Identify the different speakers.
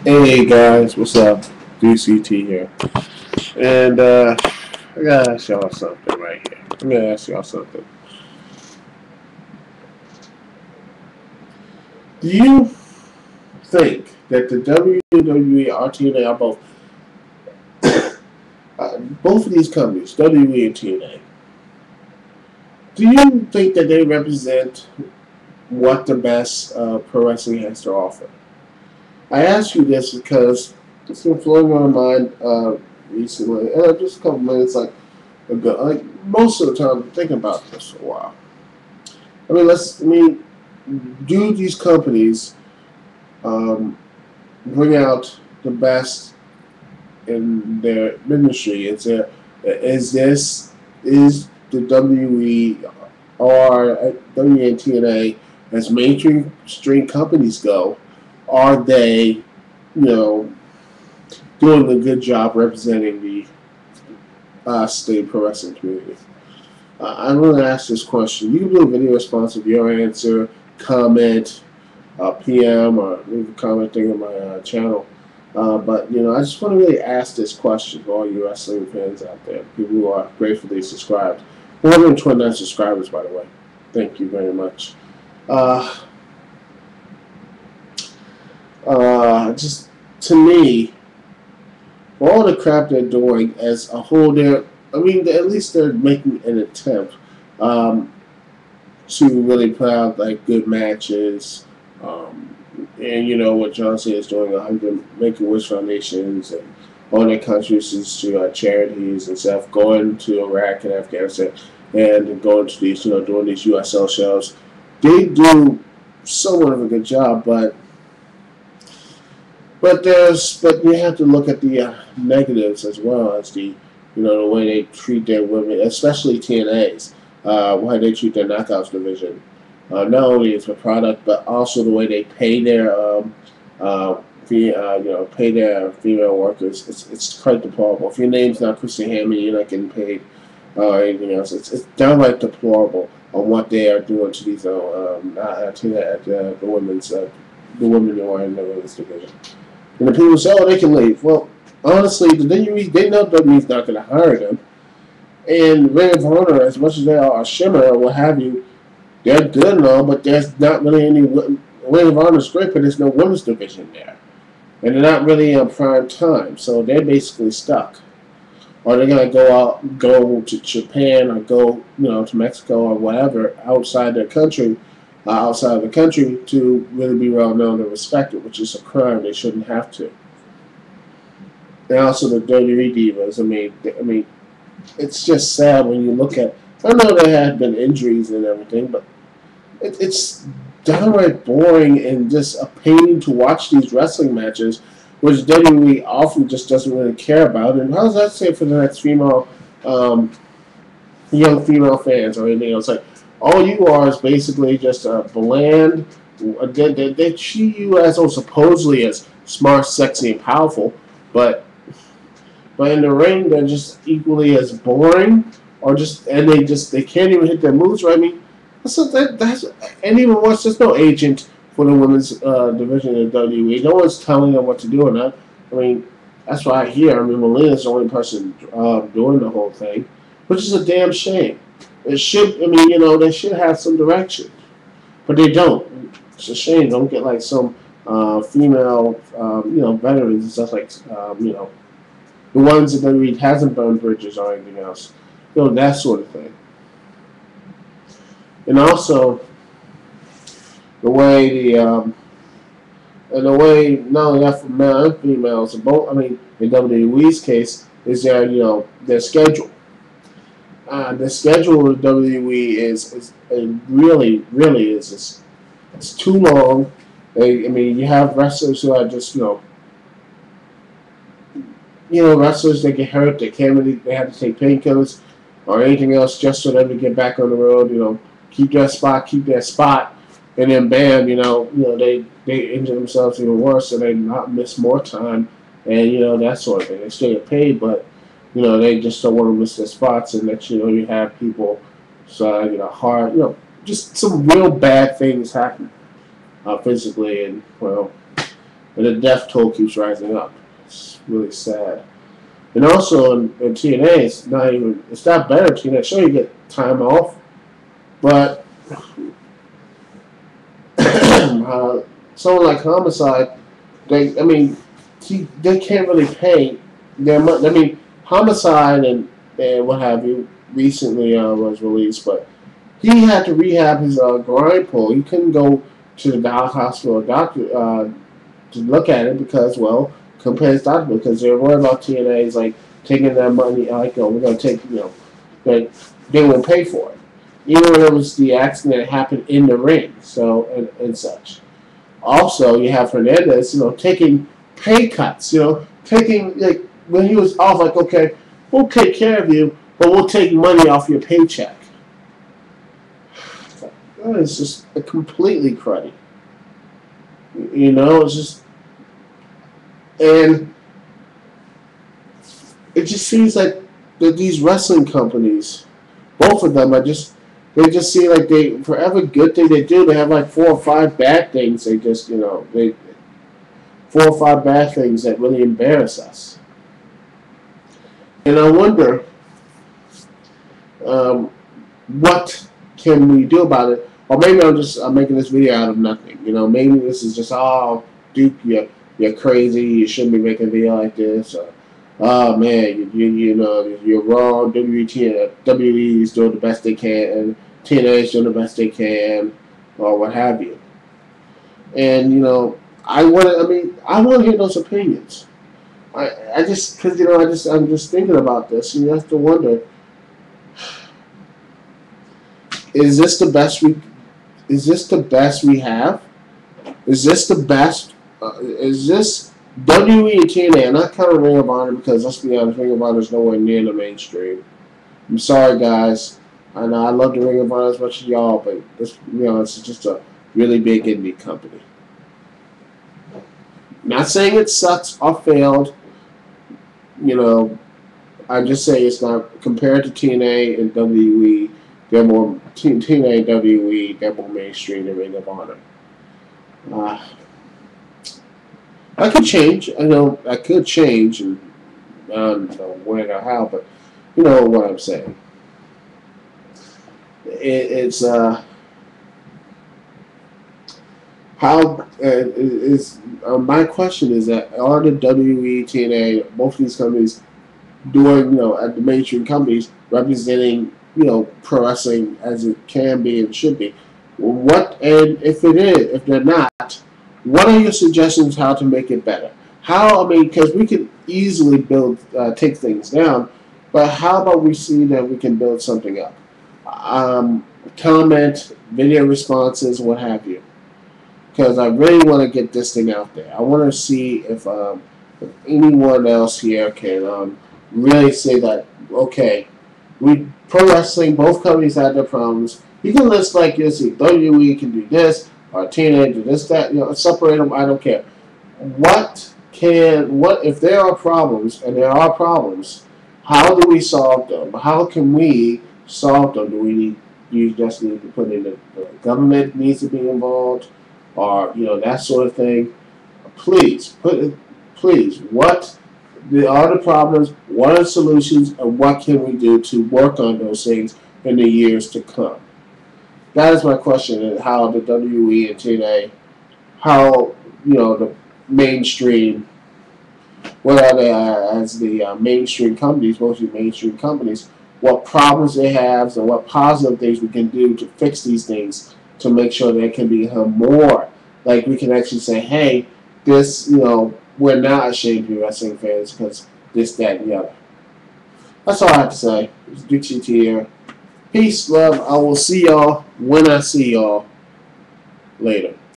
Speaker 1: Hey guys, what's up? DCT here. And I gotta ask y'all something right here. I'm gonna ask y'all something. Do you think that the WWE or TNA are both of these companies, WWE and TNA, do you think that they represent what the best pro wrestling has to offer? I ask you this because it's been flowing on my mind recently, and just a couple minutes ago. Like most of the time, I'm thinking about this for a while. Do these companies um, bring out the best in their industry? Is the WE or WNTNA as mainstream companies go? Are they, doing a good job representing the state pro wrestling community? I'm going to ask this question. You can do a video response of your answer, comment, PM, or leave a comment thing on my channel. But I just want to really ask this question to all you wrestling fans out there, people who are gratefully subscribed. 129 subscribers, by the way. Thank you very much. Just to me, all the crap they're doing as a whole, at least they're making an attempt to really put out like good matches. And what John Cena is doing, 100 Make-A-Wish Foundations and all their contributions to charities and stuff, going to Iraq and Afghanistan and going to these, doing these USL shows. They do somewhat of a good job, but you have to look at the negatives as well as the way they treat their women, especially TNAs, why they treat their knockouts division. Not only is the product, but also the way they pay their pay their female workers. It's quite deplorable. If your name's not Christian Hammond, you're not getting paid or anything else. It's downright deplorable on what they are doing to these the women who are in the women's division. And the people say, "Oh, they can leave." Well, honestly, they know WWE's not going to hire them. And Ring of Honor, as much as they are a shimmer or what have you, they're good and all, but there's not really any. Ring of Honor is great, but there's no women's division there, and they're not really on prime time, so they're basically stuck. Or they're going to go to Japan, or go to Mexico or whatever outside the country to really be well known and respected, which is a crime. They shouldn't have to. And also the WWE divas. I mean, it's just sad when you look at. I know there have been injuries and everything, but it's downright boring and just a pain to watch these wrestling matches, which WWE often just doesn't really care about. And how does that say for the next young female fans or anything else? Like, all you are is basically just a bland. They treat you as supposedly as smart, sexy, and powerful, but in the ring they're just equally as boring, and they can't even hit their moves right. I mean, and even worse, there's no agent for the women's division in WWE. No one's telling them what to do or not. I mean, that's what I hear. I mean, Melina's the only person doing the whole thing, which is a damn shame. It should. I mean, they should have some direction, but they don't. It's a shame. They don't get like some female, veterans and stuff like, the ones that WWE hasn't burned bridges or anything else, that sort of thing. And also, the way not only that for male and females, both. I mean, in WWE's case, is their schedule. The schedule of WWE is really is it's too long. You have wrestlers who are just wrestlers that get hurt. They have to take painkillers or anything else just so them to get back on the road. Keep their spot, and then bam, they injure themselves even worse, so they not miss more time, and that sort of thing. They still get paid, but they just don't want to miss their spots, and that you have people, so hard, just some real bad things happen physically, and and the death toll keeps rising up. It's really sad. And also in TNA, it's not better. TNA, sure you get time off, but someone like Homicide, they can't really pay their money. I mean, Homicide and what have you recently was released, but he had to rehab his groin pull. He couldn't go to the hospital doctor to look at it because, well, couldn't pay his doctor because they're worried about TNA's like taking their money. Like, we're gonna take, that they won't pay for it, even when it was the accident that happened in the ring. So and such. Also, you have Hernandez, taking pay cuts. Taking, like, when he was off, like, okay, we'll take care of you, but we'll take money off your paycheck. It's just completely cruddy. It's just, and it just seems like that these wrestling companies, both of them, they just seem like for every good thing they do, they have like 4 or 5 bad things. They just, 4 or 5 bad things that really embarrass us. And I wonder, what can we do about it? Or maybe I'm making this video out of nothing. Maybe this is just, oh, Duke, you're crazy. You shouldn't be making a video like this. Or, oh man, you're wrong. WWE is doing the best they can, and TNA is doing the best they can, or what have you. And I want to hear those opinions. I'm just thinking about this, and you have to wonder: is this the best we have? Is this the best? Is this WWE and TNA? I'm not counting Ring of Honor because, let's be honest, Ring of Honor is nowhere near the mainstream. I'm sorry, guys. I know I love the Ring of Honor as much as y'all, but it's just a really big indie company. Not saying it sucks or failed. I just say it's not compared to TNA and WWE. They're more TNA and WWE. They're more mainstream than Ring of Honor. I could change. I know I could change, and I don't know when or how, but you know what I'm saying. It's my question is that are the WWE, TNA, both of these companies doing, at the mainstream companies representing, pro wrestling as it can be and should be? And if they're not, what are your suggestions how to make it better? Because we can easily take things down, but how about we see that we can build something up? Comment, video responses, what have you. Because I really want to get this thing out there. I want to see if anyone else here can really say that, okay, pro wrestling, both companies had their problems. You can list like this, WWE can do this, or TNA do this, that, separate them, I don't care. What if there are problems, and there are problems, how do we solve them? How can we solve them? Do you just need to put in the government needs to be involved, or that sort of thing? Please, what are the problems? What are the solutions, and what can we do to work on those things in the years to come? That is my question. And how the WWE and TNA, how the mainstream, what are they as the mainstream companies, mostly mainstream companies? What problems they have, and what positive things we can do to fix these things to make sure they can become more. Like, we can actually say, hey, this, we're not ashamed to be wrestling fans because this, that, and the other. That's all I have to say. It's Dixie T here. Peace, love. I will see y'all when I see y'all later.